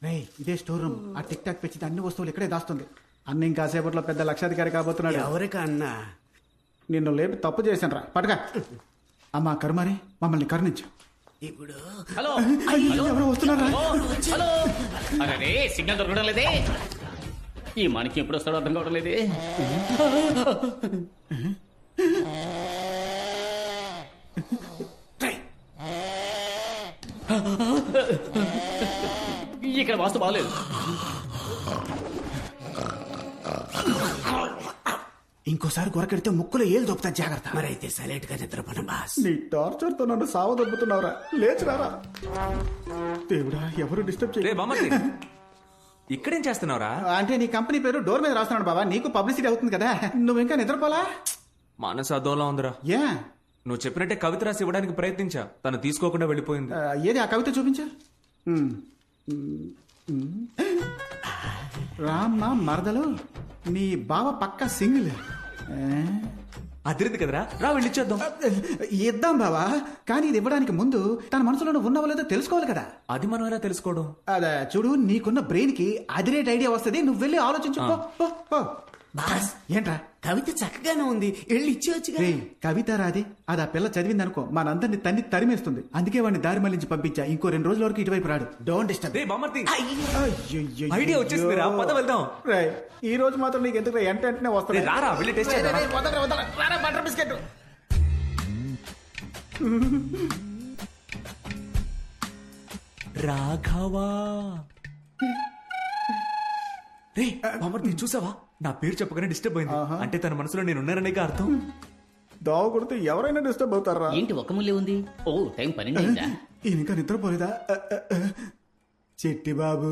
రేయ్ ఇదే store room. ఆ టిక్ టాక్ పెంచితే అన్ని వస్తువులు ఇక్కడే దాస్తుంది. అన్న ఇంకాసేపట్లో పెద్ద లక్షాధికారి కాబోతున్నాడు. ఎవరికన్నా నిన్ను లేపి తప్పు చేశాను రా పటక. అమ్మా కరుమారి మమ్మల్ని కరుణించు. ఇప్పుడు హలో ఎవరో వస్తున్నారా? హలో అరే సిగ్నల్ దొరకడం లేదే. ఈ మనకి ఎప్పుడు వస్తాడో అర్థం కావడం లేదే. ఇక్కడ వాస్తు బాగలేదు. ఇంకోసారి గొరకెడితే ముక్కులో ఏలు దొప్పుతా జాగ్రత్త. మరైతే సైలెంట్ గా నిద్రపోను బాస్. నీ టార్చర్ తో నన్ను సావదొబ్బుతున్నావురా. లేచురారా. దేవుడా ఎవరు డిస్టర్బ్ రే చేయ. బామ్మర్ది ఇక్కడేం చేస్తున్నావురా? అంటే నీ కంపెనీ పేరు డోర్ మీద రాస్తున్నాడు బాబా. నీకు పబ్లిసిటీ అవుతుంది కదా. నువ్వు ఇంకా నిద్రపోలా? మనసు అదోలా ఉందిరా. ఏ నువ్వు చెప్పినట్టే కవిత రాసి ఇవ్వడానికి ప్రయత్నించా, తను తీసుకోకుండా వెళ్ళిపోయింది. ఏది ఆ కవిత చూపించు. రామ్మ మరదలు నీ బావ పక్క సింగిల్. అదిరింది కదరా, రా వెళ్ళిచ్చేద్దాం. ఇద్దాం బావా, కానీ ఇది ఇవ్వడానికి ముందు తన మనసులో ఉన్నావో లేదో తెలుసుకోవాలి కదా. అది మనం ఎలా తెలుసుకోవడం? అదే చూడు, నీకున్న బ్రెయిన్ కి అదిరేట్ ఐడియా వస్తుంది. నువ్వు వెళ్ళి ఆలోచించు. పో, పో, పో. బాస్ ఏంట్రా కవిత చక్కగానే ఉంది, వెళ్ళి ఇచ్చేవచ్చుగా. రే కవిత రాది, అది ఆ పిల్ల చదివింది అనుకో మనందరిని తన్ని తరిమేస్తుంది. అందుకే వాడిని దారి మళ్లించి పంపించా. ఇంకో 2 రోజుల వరకు ఇటువైపు రాడు. Don't disturb. రే బామ్మర్ది అయ్యయ్యయ్యో. ఐడియా వచ్చేసింది రా, పద వెళ్దాం. రేయ్, ఈ రోజు మాత్రం నీకు ఎందుకు వెంటనే వస్తుంది. రే రారా వెళ్ళి టేస్ట్ చేద్దాం. Butter biscuit. రాఘవా రే బామ్మర్ది చూసావా, నా పేరు చెప్పగానే డిస్టర్బ్ అయింది. అంటే తన మనసులో నేను ఉన్నాననే అర్థం. దావ కొడితే ఎవరైనా డిస్టర్బ్ అవుతారా? ఏంటి ఒక్క ముల్లే ఉంది? ఓ టైం 12 అయిందా? ఈయన ఇంకా నిద్రపోలేదా? చిట్టి బాబు.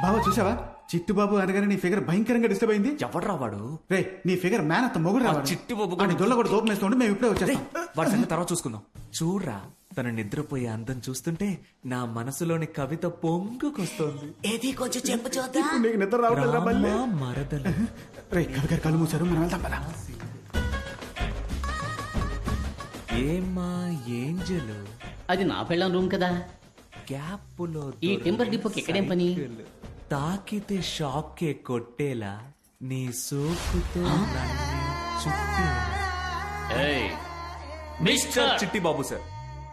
బాబా చూసావా, చిట్టు బాబు అనగానే నీ ఫిగర్ భయంకరంగా డిస్టర్బ్ అయింది. ఎవడ్రా వాడు? రే నీ ఫిగర్ మ్యాన్ అంత మొగుడు రావాలి. చిట్టు బాబు అని దొల్ల కూడా దూపం వేస్తుంటే మేము ఇప్పుడే వచ్చేస్తాం. వాడి సంగతి తర్వాత చూసుకుందాం. చూడ్రా తను నిద్రపోయే అందం చూస్తుంటే నా మనసులోని కవిత పొంగుకొస్తోంది. ఏది కొంచెం చెప్పు చూద్దాం. నీకు నిద్ర రావట్లేదురా మళ్ళీ? రామా మరదలు. రే కవి గారు కళ్ళు మూసారు, మనం వెళ్దాం పద. ఏమ్మా ఏంజలు, అది నా పెళ్ళం రూమ్ కదా. గ్యాప్లో ఈ టెంపర్ డిపోకి ఎక్కడేం పని? తాకితే షాకే కొట్టేలా నీ సోకుతో నన్ను చుట్టేలా. ఏయ్, మిస్టర్ చిట్టి బాబు సార్,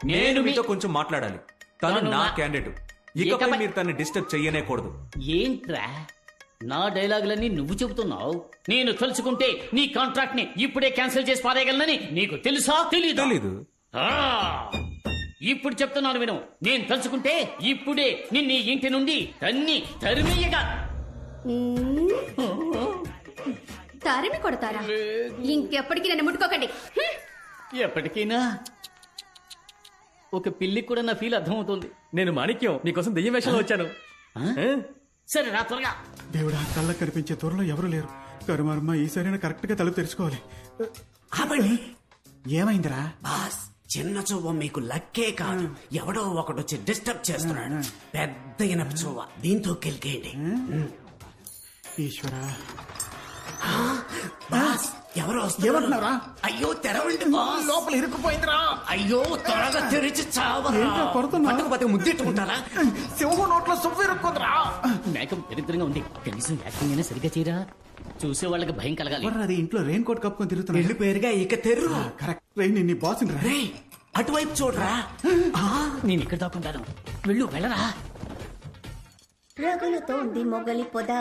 నేను నేను మీతో మీ- కొంచెం మాట్లాడాలి. తను తను నా నా- క్యాండిడేట్. ఇకపై ఇకపై- మీరు తన్ని డిస్టర్బ్ చెయ్యనేకూడదు. ఏంట్రా నా డైలాగులన్నీ నువ్వు చెబుతున్నావు? నేను తలుచుకుంటే నీ కాంట్రాక్ట్ ని ఇప్పుడే క్యాన్సిల్ చేసి పారేయగలనని నీకు తెలుసా? తెలీదు. ఇప్పుడు చెప్తున్నాను విను. నేను తలుచుకుంటే ఇప్పుడే నిన్ను ఈ ఇంటి నుండి తరిమేయగా. తరిమి కొడతారా? ఇంకెప్పటికీ నన్ను ముట్టుకోకండి. ఎప్పటికైనా ఒక పిల్లికి కూడా నా ఫీల్ అర్థమవుతుంది. నేను మాణిక్యం నీకోసం దెయ్యం వేషంలో వచ్చాను. సరే రా త్వరగా. దేవుడా, కళ్ళకు కనిపించే త్వరలో ఎవరు లేరు. కరుమారమ్మ ఈసారైనా కరెక్ట్ గా తలుపు తెరుచుకోవాలి. ఆపండి ఏమైందిరా? బాస్, చిన్న చువ్వ మీకు లక్కే కాదు, ఎవడో ఒకడొచ్చి డిస్టర్బ్ చేస్తున్నాడు. పెద్ద ఇనప చువ్వ, దీంతో కెలికేయండి. ఈశ్వరా, బాస్ ఎవరో వస్తున్నారు. ఏమంటున్నారా? అయ్యో తెరవండి బాస్. లోపల ఇరుక్కుపోయిందిరా. అయ్యో త్వరగా తెరిచి చావరా. ఏంట్రా కొడుతున్నావ్? పట్టుకుపోతే ముద్దెట్టుకుంటారా? సింహం నోట్లో సువ్వు ఇరుక్కుందిరా. మేకం దరిద్రంగా ఉంది. కనీసం యాక్టింగ్ అయినా సరిగ్గా చేయరా. చూసే వాళ్ళకి భయం కలగాలి. ఎవర్రా అది ఇంట్లో రెయిన్ కోట్ కప్పుకొని తిరుగుతున్నా? ఇల్లు పేరుగా ఇక తెర్రు. కరెక్ట్. రెయిన్ నీ బాస్ రా. రే అటువైపు చూడరా. నేను ఇక్కడ దాక్కుంటాను. వెళ్ళరా. రగులుతోంది మొగలి పొద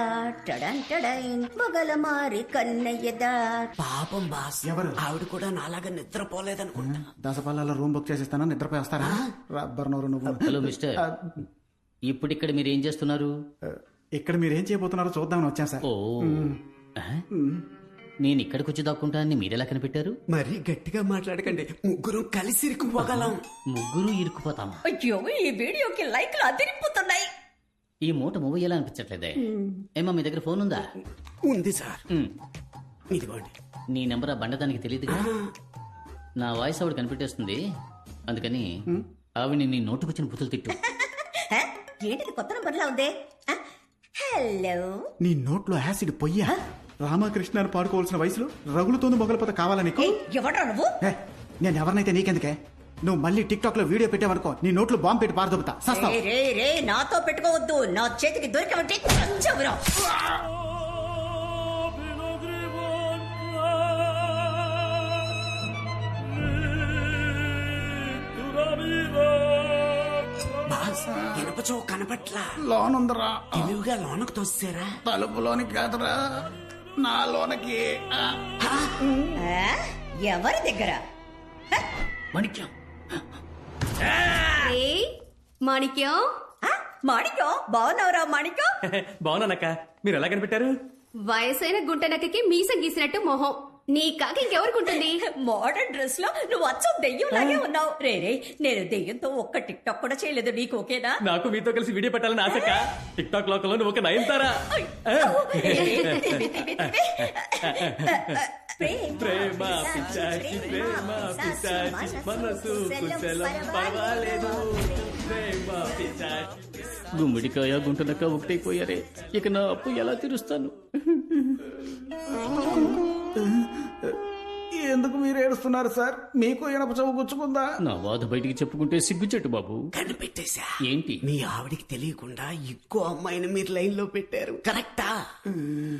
టడంటడైన్ మొగల మారి కన్నయ్యదా. పాపం బాస్, ఎవరు? ఆవిడ కూడా నాలాగా నిద్రపోలేదనుకుంటా. దసపాలలో రూమ్ బుక్ చేసిస్తాను, నిద్రపోయి వస్తారా? రబ్బర్ నోరు నువ్వు. హలో మిస్టర్, ఇప్పుడు ఇక్కడ మీరు ఏం చేస్తున్నారు? ఇక్కడ మీరేం చేయబోతున్నారో చూద్దామని వచ్చాం సార్. ఓ నేను ఇక్కడికి వచ్చి దాక్కుంటానని మీరెలా కనిపెట్టారు? మరి గట్టిగా మాట్లాడకండి, ముగ్గురు కలిసి ఇరుక్కుపోగలం. ముగ్గురు ఇరుక్కుపోతామా? అయ్యో, ఈ వీడియోకి లైక్లు అదిరిపోతున్నాయి. ఈ మూట మూవ్ ఎలా అనిపించట్లేదే. ఏమా మీ దగ్గర ఫోన్ ఉందా? ఉంది సార్, ఉమ్, ఇదిగోండి. నీ నెంబర్ ఆ బండదానికి తెలియదుగా. నా వాయిస్ ఆవిడ కనిపెట్టేస్తుంది. అందుకని ఆవిడ నీ నోటుకొచ్చిన బుతులు తిట్టు. హ? ఏంటిది కొత్త నంబర్లా ఉంది? హలో, నీ నోట్లో యాసిడ్ పొయ్యా? రామకృష్ణ అని పాడుకోవాల్సిన వయసులో రగులుతోంది మొగలపోత కావాలా నీకు? ఎవడ్రా నువ్వు? ఏ, నేను ఎవరినైతే నీకెందుకే? నువ్వు మళ్ళీ టిక్ టాక్ లో వీడియో పెట్టావనుకో నీ నోట్లో బాంబు పెట్టి పారదొబ్బుతా సస్తావు. రే నాతో పెట్టుకోవద్దు. నా చేతికి దొరికమంటే చంచవురా. బాస్ ఇనప చెవు కనపట్లా. లోనుందరా తెలివిగా లోనకు తోసారా. తలుపులోనికి కాదురా నా లోనకి. ఆ? ఎవరి దగ్గర? మాణిక్యం ఏయ్, మాణిక్యం మాణిక్యం, బాగున్నావురా మాణిక్యం? బాగున్నానక్క, మీరు ఎలా కనిపెట్టారు? వయసైన గుంటనక్కకి మీసం గీసినట్టు మొహం. నీ కాకి ఇంకెవరికి ఉంటుంది? మోడర్న్ డ్రెస్ లో నువ్వు అచ్చం దెయ్యం లాగే ఉన్నావు. రే నేను దెయ్యంతో ఒక్క టిక్ టాక్ కూడా చేయలేదు. నీకు ఓకేనా? నాకు మీతో కలిసి వీడియో పెట్టాలని ఆశక్క. టిక్ టాక్ లోకల్లో నువ్వు ఒక నయనతారా. ప్రేమ పిచ్చాచి, ప్రేమ పిచ్చాచి, మనసు కుశలం పర్వాలేదు. ప్రేమ పిచ్చాచి. గుమ్మడికాయ గుంటనక్క ఒకటైపోయారే. ఇక నా అప్పు ఎలా తీరుస్తాను? ఎందుకు మీరు ఏడుస్తున్నారు సార్? మీకు ఇనప చెవు గుచ్చుకుందా? నా బాధ బయటికి చెప్పుకుంటే సిగ్గుచెట్టు బాబు. కనిపెట్టేశా. ఏంటి? మీ ఆవిడికి తెలియకుండా ఇంకో అమ్మాయిని మీరు లైన్ లో పెట్టారు. కరెక్టా?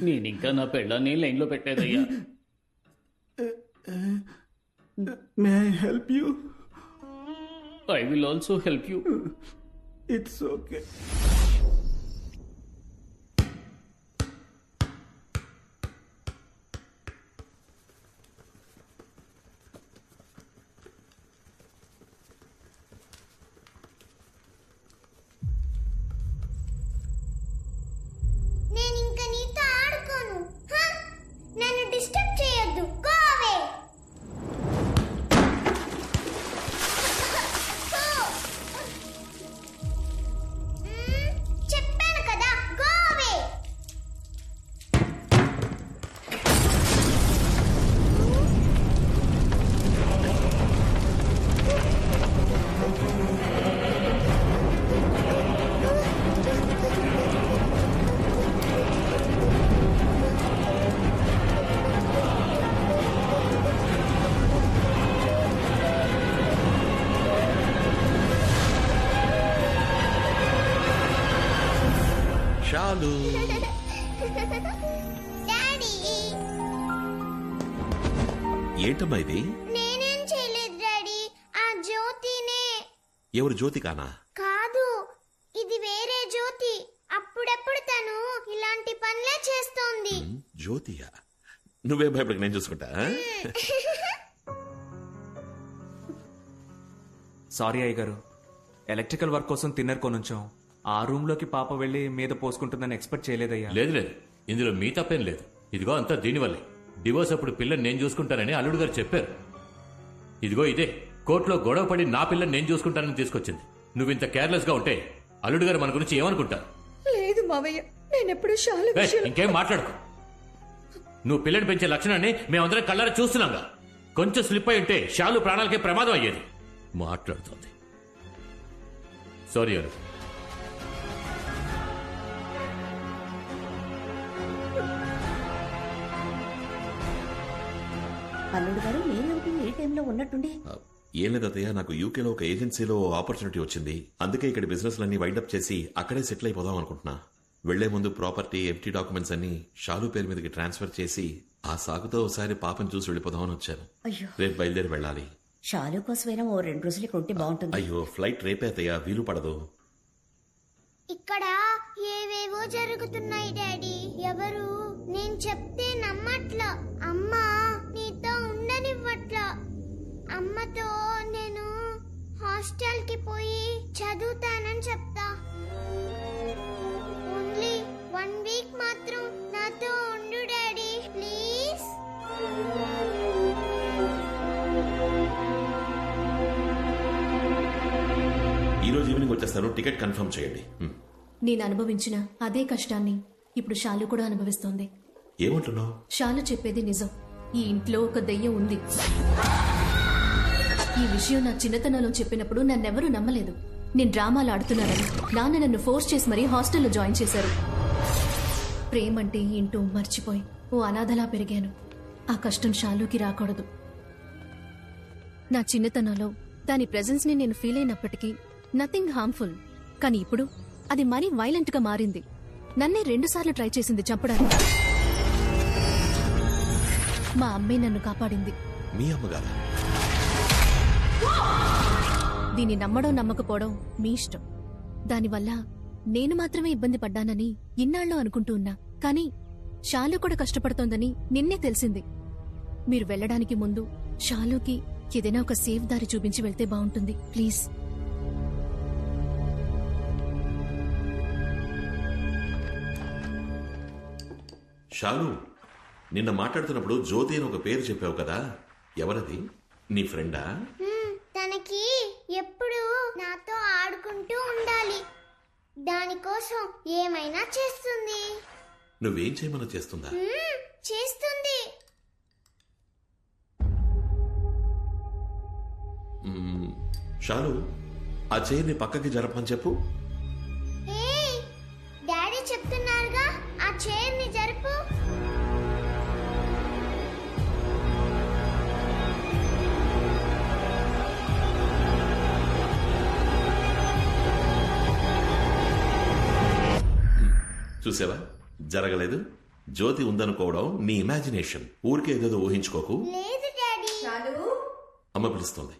నేను ఇంకా నా పెళ్ళాన్ని లైన్ లో పెట్టేదయ్యా. May I help you? I will also help you. It's okay. నేను ఇంకా నీతో ఆడుకోను. నన్ను డిస్టర్బ్ చేయొద్దు. Go away. చెప్పాను కదా, గో అవే. చాలు. డాడీ, ఏంటమ్మా ఇది? నేనేం చేయలేదు డాడీ. ఆ జ్యోతినే. ఎవరు జ్యోతికానా? కాదు, ఇది వేరే జ్యోతి. అప్పుడప్పుడు తను ఇలాంటి పనులే చేస్తోంది. జ్యోతియా? నువ్వేం భయపడక, నేను చూసుకుంటా. సారీ అయ్య గారు, ఎలక్ట్రికల్ వర్క్ కోసం తిన్నర్ కొనుంచాం. ఆ రూమ్ లోకి పాప వెళ్లి మీద పోసుకుంటుందని ఎక్స్పెక్ట్ చేయలేదయ్యా. లేదు లేదు, ఇందులో మీ తప్పేం లేదు. ఇదిగో అంతా దీనివల్లే. డివోర్స్ అప్పుడు పిల్లని నేను చూసుకుంటానని అల్లుడు గారు చెప్పారు. ఇదిగో ఇదే కోర్టులో గొడవ పడి నా పిల్లని నేను చూసుకుంటానని తీసుకొచ్చింది. నువ్వు ఇంత కేర్లెస్ గా ఉంటే అల్లుడు గారు మన గురించి ఏమనుకుంటారు? లేదు మావయ్య, నేనెప్పుడు శాల ఇంకేం మాట్లాడుకో. నువ్వు పిల్లని పెంచే లక్షణాన్ని మేమందరం కళ్ళారా చూస్తున్నాంగా. కొంచెం స్లిప్ అయి ఉంటే షాలు ప్రాణాలకే ప్రమాదం అయ్యేది. మాట్లాడుతుంది. సారీ అల్లుడు. అల్లుడు గారు మీరేమిటి ఏ టైంలో ఉన్నట్టుండి? ఏం లేదు అత్తయ్య, నాకు యూకేలో ఒక ఏజెన్సీలో ఆపర్చునిటీ వచ్చింది. అందుకే ఇక్కడ బిజినెస్ లన్నీ వైండప్ చేసి అక్కడే సెటిల్ అయిపోదాం అనుకుంటున్నా. వెళ్లే ముందు ప్రాపర్టీ, ఎంటీ డాక్యుమెంట్స్ అన్ని షాలు పేరు మీదకి ట్రాన్స్ఫర్ చేసి ఆ సాగుతో ఒకసారి పాపను చూసి వెళ్ళిపోదామని వచ్చాను. అయ్యో, రేపు బయలుదేరి వెళ్ళాలి. షాలు కోసమైనా ఓ 2 రోజులు ఇక్కడ ఉంటే బాగుంటుంది. అయ్యో, ఫ్లైట్ రేపే అత్తయ్య, వీలు పడదు. ఇక్కడ ఏవేవో జరుగుతున్నాయి డాడీ. ఎవరు నేను చెప్తే నమ్మట్లా. అమ్మా నీతో ఉండనివ్వట్లా. అమ్మతో నేను హాస్టల్ కి పోయి చదువుతానని చెప్తా. ఓన్లీ 1 వీక్ మాత్రం నాతో ఉండు డాడీ, ప్లీజ్. ఈ రోజు ఈవినింగ్ వచ్చేస్తాను. టికెట్ కన్ఫర్మ్ చేయండి. నేను అనుభవించిన అదే కష్టాన్ని ఇప్పుడు షాలు కూడా అనుభవిస్తోంది. ఏమంటున్నావు? షాలు చెప్పేది నిజం. ఈ ఇంట్లో ఒక దెయ్యం ఉంది. ఈ విషయం నా చిన్నతనంలో చెప్పినప్పుడు నన్నెవరూ నమ్మలేదు. నేను డ్రామాలు ఆడుతున్నానని నాన్న నన్ను ఫోర్స్ చేసి మరీ హాస్టల్లో జాయిన్ చేశారు. ప్రేమంటే ఏంటో మర్చిపోయి ఓ అనాథలా పెరిగాను. ఆ కష్టం షాలుకి రాకూడదు. నా చిన్నతనంలో దాని ప్రెజెన్స్ ని నేను ఫీల్ అయినప్పటికీ నథింగ్ హార్మ్ఫుల్. కానీ ఇప్పుడు అది మరీ వైలెంట్ గా మారింది. నన్నే 2 సార్లు ట్రై చేసింది చంపడానికి. మా అమ్మే నన్ను కాపాడింది. మీ అమ్మగారా? దీన్ని నమ్మడం నమ్మకపోవడం మీ ఇష్టం. దానివల్ల నేను మాత్రమే ఇబ్బంది పడ్డానని ఇన్నాళ్ళు అనుకుంటూ ఉన్నా. కానీ షాలు కూడా కష్టపడుతోందని నిన్నే తెలిసింది. మీరు వెళ్ళడానికి ముందు షాలుకి ఏదైనా ఒక సేఫ్ దారి చూపించి వెళ్తే బాగుంటుంది ప్లీజ్. షాలు, నిన్న మాట్లాడుతున్నప్పుడు జ్యోతి అని ఒక పేరు చెప్పావు కదా, ఎవరది? నీ ఫ్రెండా? తనకి ఎప్పుడు నాతో ఆడుకుంటూ ఉండాలి. దానికోసం ఏమైనా చేస్తుంది. నువ్వేం చేయమని చేస్తుందా? చేస్తుంది. షాలు, ఆ చైర్ని పక్కకి జరపని చెప్పు. ఏయ్, డాడీ చెప్తున్నారుగా ఆ చైర్ని జరుపు. చూసావా, జరగలేదు. జ్యోతి ఉందనుకోవడం నీ ఇమాజినేషన్. ఊరికే ఏదేదో ఊహించుకోకు. లేదు డాడీ. అమ్మ పిలుస్తుంది.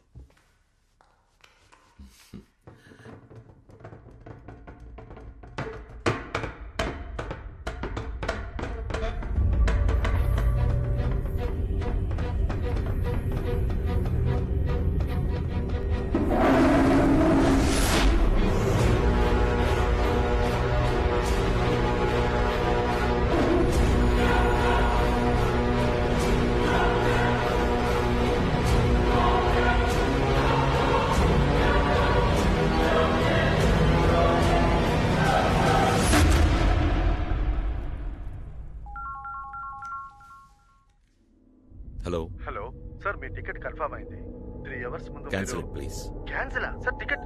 హలో హలో సార్, మీ టికెట్ కన్ఫర్మ్ అయింది. 3 అవర్స్ ముందు cancel please. Cancel sir? Ticket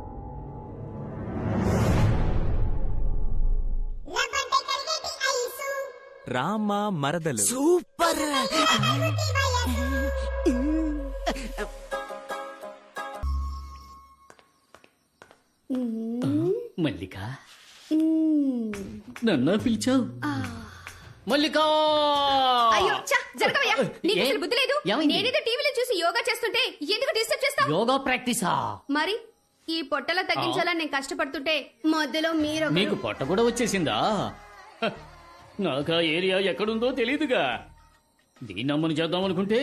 Rama మరదలు. సూపర్. మల్లిక, నన్ను పిలిచావు? మల్లికా! అయ్యో ఛ, జరగవయ్యా. నీకు ఏ? అసలు బుద్ధి లేదు. ఏమైంది? నేనేదో టీవీలో చూసి యోగా చేస్తుంటే ఎందుకు డిస్టర్బ్ చేస్తావు? యోగా ప్రాక్టీసా? మరి ఈ పొట్టలో తగ్గించాలని నేను కష్టపడుతుంటే మధ్యలో మీరు నీకు పొట్ట కూడా వచ్చేసిందా? హ, నాకు ఆ ఏరియా ఎక్కడుందో తెలీదుగా. దీన్ని అమ్మని చేద్దామనుకుంటే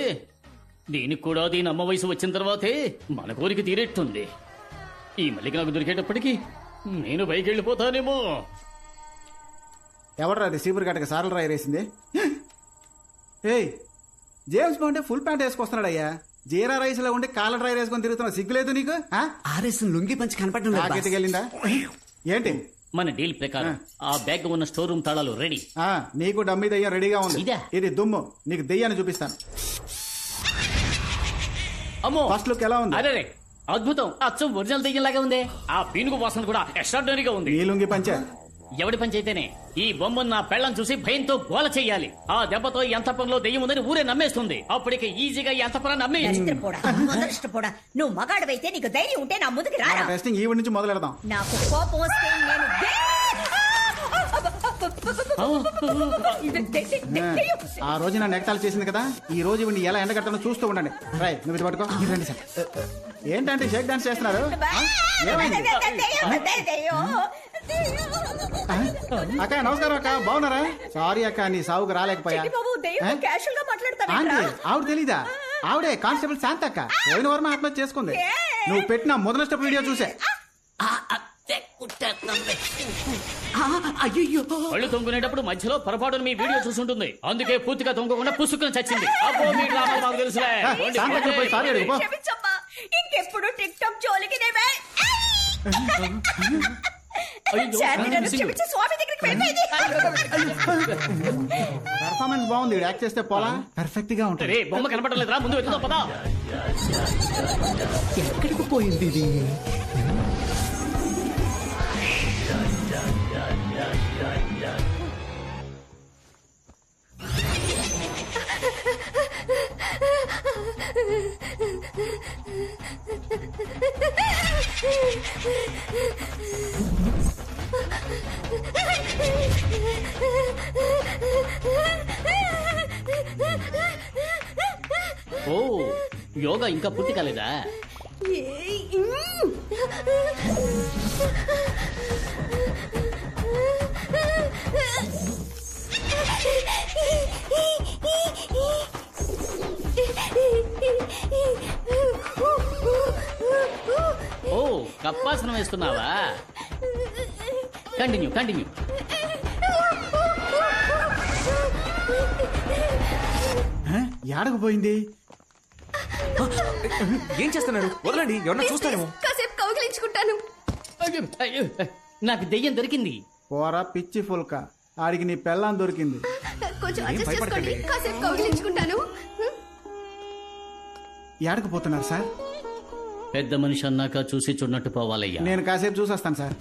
దీనికి కూడా దీని అమ్మ వయసు వచ్చిన తర్వాతే మన కోరిక తీరేట్టుంది. ఈ మల్లిక నాకు దొరికేటప్పటికి నేను పైకి వెళ్ళిపోతానేమో. ఎవడరా అది సీపురు గట్టక సారలు రాయి వేసింది? ఏయ్, జేమ్స్ బాండ్ ఫుల్ ప్యాంట్ వేసుకొస్తున్నాడు అయ్యా. జీరా రైస్ లో ఉండి కాలర్ డ్రై వేసుకొని తిరుగుతున్నా, సిగ్గులేదు నీకు? ఆర్ఎస్ లుంగి పంచి కనపడడం లేదు బాస్. వెళ్ళిందా ఏంటి? మన డీల్ ప్రకారం ఆ బ్యాగ్ ఉన్న స్టోర్ రూమ్ తాళాలు రెడీ. నీకు డమ్మీ దెయ్యం రెడీగా ఉంది. ఇదా? ఇది దుమ్ము. నీకు దెయ్యాన్ని చూపిస్తాను. అమ్మో, ఫస్ట్ లుక్ ఎలా ఉంది? అరే అద్భుతం, అచ్చం ఒరిజినల్ దెయ్యంలాగా ఉంది. ఆ పీనుగు వాసన కూడా ఎక్స్ట్రాడినరీగా ఉంది. నీ లుంగి పంచే ఎవడి పని చేతేనే ఈ బొమ్మను నా పెళ్ళం చూసి భయంతో గోల చెయ్యాలి. ఆ దెబ్బతో ఈ అంతఃపురంలో దెయ్యం ఉందని ఊరే నమ్మేస్తుంది. అప్పటికి ఈజీగా ఈ అంతఃపురాన్ని నమ్మేయచ్చు. దరిద్రపోడా, మొదలష్టపోడా. నువ్వు మగాడవైతే నీకు ధైర్యం ఉంటే నా ముందుకు రారా. టెస్టింగ్ ఈవిడ నుంచి మొదలు పెడదాం. నాకు కోపం వస్తే నేను ఆ రోజు నా నెగతాలు చేసింది కదా, ఈ రోజు ఇవన్నీ ఎలా ఎండగట్టాలో చూస్తూ ఉండండి. రై, నువ్వు ఇది పట్టుకో. రండి సార్. ఏంటంటే షేక్ డాన్స్ చేస్తున్నారు? ఏమైంది? అక్క నమస్కారం అక్క, బాగున్నారా? సారీ అక్క, నీ సావుకు రాలేకపోయా. క్యాషువల్ గా ఆంటీ, ఆవిడ తెలీదా? ఆవిడే కానిస్టేబుల్ శాంత అక్క. పోయిన వర్మ ఆత్మహత్య చేసుకుంది. నువ్వు పెట్టిన మొదటి స్టెప్ వీడియో చూసే. అయ్యో, కళ్ళు తొంగునేటప్పుడు మధ్యలో పొరపాటును మీ వీడియో చూసుంటుంది. అందుకే పూర్తిగా తొంగకుండా పుసుకుని చచ్చింది. అబ్బో, మీ డ్రామా మాకు తెలుసులే. పోండి, శాంత అక్క పోయి సారీ అడుగు పో. క్షమించమ్మా, ఇంకెప్పుడు టిక్ టాక్ జోలికి పర్ఫార్మెన్స్ బాగుంది. యాక్ట్ చేస్తే పోలా పర్ఫెక్ట్ గా ఉంటుంది. రే, బొమ్మ కనపడలేదురా, ముందు వెతుకుదాం పదా. ఎక్కడికి పోయింది ఇది? ఓ యోగా ఇంకా పూర్తి కాలేదా? ఓ కప్పాసనం వేస్తున్నావా? Continue continue. ఏడకు పోయింది? ఏం చేస్తున్నారు? వదలండి, ఎవరన్నా చూస్తారేమో. కాసేపు కౌగిలించుకుంటాను. అయ్యో, అయ్యో, నాకు దెయ్యం దొరికింది. పోరా పిచ్చి ఫుల్క, ఆడికి నీ పెళ్ళాం దొరికింది. కొంచెం ఏం అడ్జస్ట్ భయపడకండి. చేసుకోండి. కాసేపు కౌగిలించుకుంటాను. ఏడకు పోతున్నారు సార్? పెద్ద మనిషి అన్నాక చూసి చూడనట్టు పోవాలయ్యా. నేను కాసేపు చూసొస్తాను సార్.